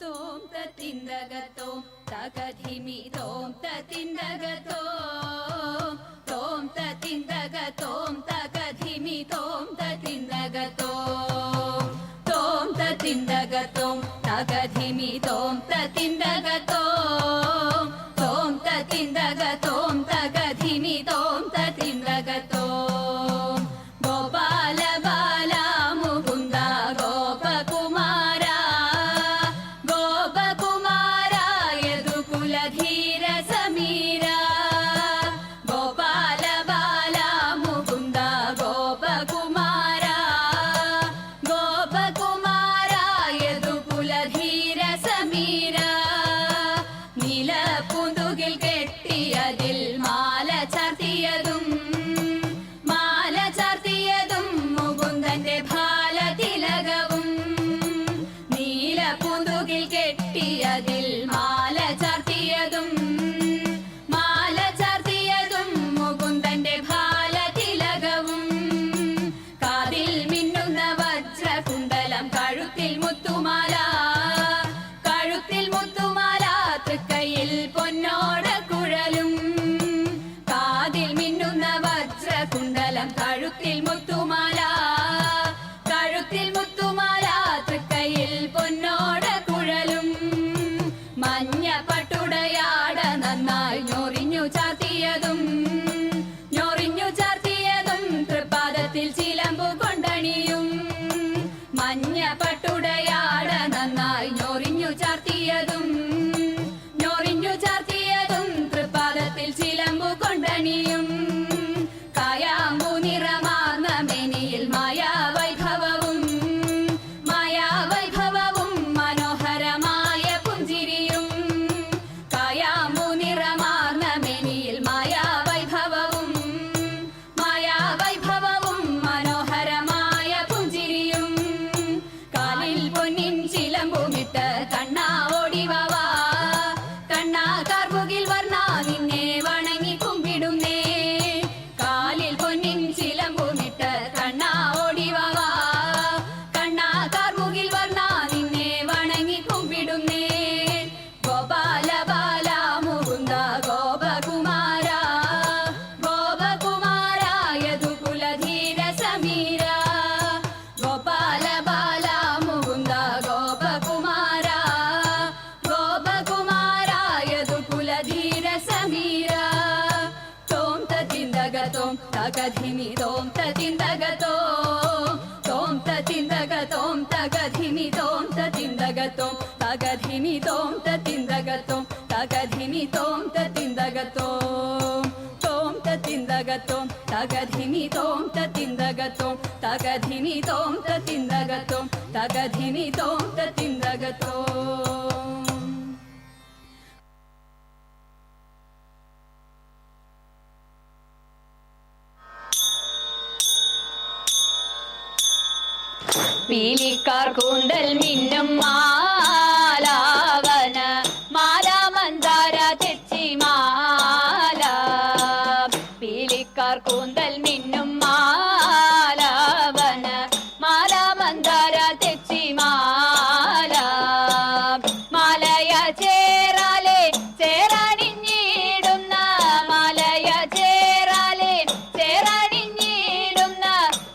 തോം തത്തിന്തകത്തോം തകധിമി തോം തത്തിന്തകത്തോം തോം തത്തിന്തകത്തോം തകധിമി തോം തത്തിന്തകത്തോം തോം തത്തിന്തകത്തോം തകധിമി തോം തത്തിന്തകത്തോം തോം തത്തിന്തകത്തോം തകധിമി തോം തത്തിന്തകത്തോം ഗോപാല ബാല മുകുന്ദ ഗോപകുമാര ഗോപകുമാര യദുകുലധീര സമീര ഗോപാല ബാല മുകുന്ദ ഗോപകുമാര ഗോപകുമാര യദുകുലധീര സമീര നീലപ്പൂന്തുകിൽ കെട്ടിയതിൽ മാല ചാർത്തിയതും മാല ചാർത്തിയതും മുകുന്ദന്റെ ഭാലതിലകവും നീലപ്പൂന്തുകിൽ കെട്ടിയതിൽ മാല ചാർത്തിയതും മാല ചാർത്തിയതും മുകുന്ദന്റെ ഭാലതിലകവും കാതിൽ മിന്നുന്ന വജ്രകുണ്ടലം കഴുത്തിൽ മുത്തുമാല കഴുത്തിൽ മുത്തുമാല തൃക്കൈയിൽ പൊന്നോട കുഴലും കാതിൽ മിന്നുന്ന വജ്രകുണ്ടലം കഴുത്തിൽ മുത്തുമാല കഴുത്തിൽ മുത്തുമാല തൃക്കൈയിൽ പൊന്നോട കുഴലും മഞ്ഞ പട്ടുടയാട നന്നായി ഞൊറിഞ്ഞു ചാർത്തിയതും ഞൊറിഞ്ഞു ചാർത്തിയതും തൃപ്പാദത്തിൽ ചിലമ്പു കൊണ്ടണിയും മഞ്ഞ പട്ടുടയാട നന്നായി ഞൊറിഞ്ഞു ചാർത്തിയതും ഞൊറിഞ്ഞു ചാർത്തിയതും തൃപ്പാദത്തിൽ ചിലമ്പു കൊണ്ടണിയും കായാമ്പു നിറമാർന്ന മെനിയിൽ മായാവൈഭവവും മായാവൈഭവവും മനോഹരമായ പുഞ്ചിരിയും കായാമ്പു നിറമാർന്ന മെനിയിൽ മായാവൈഭവവും മായാവൈഭവവും മനോഹരമായ പുഞ്ചിരിയും കാലിൽ പൊന്നിൻ ചിലമ്പുമിട്ട് കണ്ണാ ഓടിവാ കണ്ണാ കാർമുകിൽ വർണ്ണ നിന്നെ വണങ്ങി കുമ്പിടുന്നേ കാലിൽ പൊന്നിൻ ചിലമ്പുമിട്ട് കണ്ണാ ഓടിവാ കണ്ണാ കാർമുകിൽ വർണ്ണ നിന്നെ വണങ്ങി കുമ്പിടുന്നേ ഗോപാല ബാല മുകുന്ദ ഗോപകുമാര ഗോപകുമാര യദുകുലധീര സമീര ഗോപാല ബാല മുകുന്ദ ഗോപകുമാര ഗോപകുമാര യദുകുലധീര സമീര തോം തത്തിന്തകത്തോം തകധിമി തോം തത്തിന്തകത്തോം തോം തത്തിന്തകത്തോം തകധിമി തോം തത്തിന്തകത്തോം തകധിമി തോം തത്തിന്തകത്തോം തകധിമി തോം തത്തിന്തകത്തോം തോം തത്തിന്തകത്തോം തകധിമി തോം തത്തിന്തകത്തോം തകധിമി തോം തത്തിന്തകത്തോം തകധിമി തോം തത്തിന്തകത്തോം പീലിക്കാർ കൂന്തൽ മിന്നും മാലാവന മാല മന്ദാര തെച്ചി മാല പീലിക്കാർ കൂന്തൽ മിന്നും മാലാവന മാല മന്ദാര തെച്ചി മാല മാലയ ചേരാലെ ചേരാണിഞ്ഞിടുന്ന മാലയ ചേരാലെ ചേരാണിഞ്ഞിടുന്ന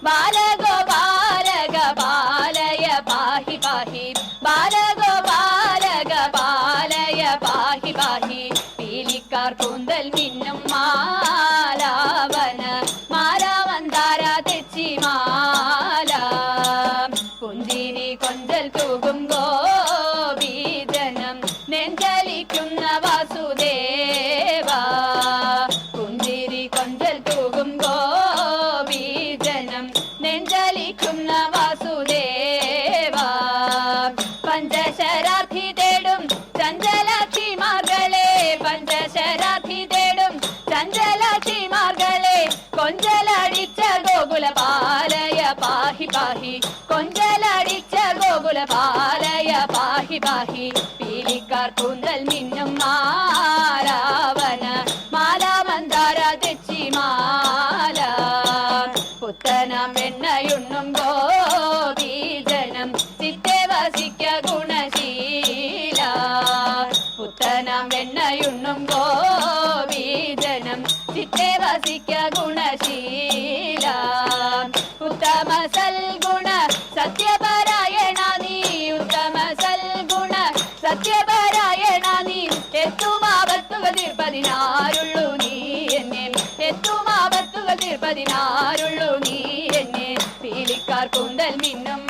ബാലഗോപാലക ബാലയ പാഹി പാഹി ബാലഗോപാലക ബാലയ പാഹി പാഹി പീലിക്കാർ കൂന്തൽ മിന്നും മാലാവന മാല മന്ദാര തെച്ചി മാല പുഞ്ചിരി കൊഞ്ചൽ തൂകും ഗോപീജനം നെഞ്ചലിക്കുന്ന വാസുദേവ പുഞ്ചിരി കൊഞ്ചൽ തൂകും ഗോപീജനം നെഞ്ചലിക്കുന്ന വാസുദേവ പഞ്ചശരാർത്ഥി തേടും ചഞ്ചലാക്ഷിമാർകളെ പഞ്ചശരാർത്ഥി തേടും ചഞ്ചലാക്ഷിമാർകളെ കൊഞ്ചലടിച്ച ഗോകുല പാലയ പാഹി പാഹി കൊഞ്ചലടിച്ച ഗോകുല പാലയ പാഹി പാഹി പീലിക്കാർ കൂന്തൽ മിന്നും മാലാവന മാല മന്ദാര തെച്ചി മാല പുത്തനാം വെണ്ണയുണ്ണും ഗോപീജനം ചിത്തെ വസിക്ക ഗുണശീല തീർപ്പതിനാരുള്ളൂ നീ എന്നെ എത്തുമാപത്തുകൾ തീർപ്പതിനാരുള്ളൂ നീ എന്നെ പീലിക്കാർ കൂന്തൽ മിന്നും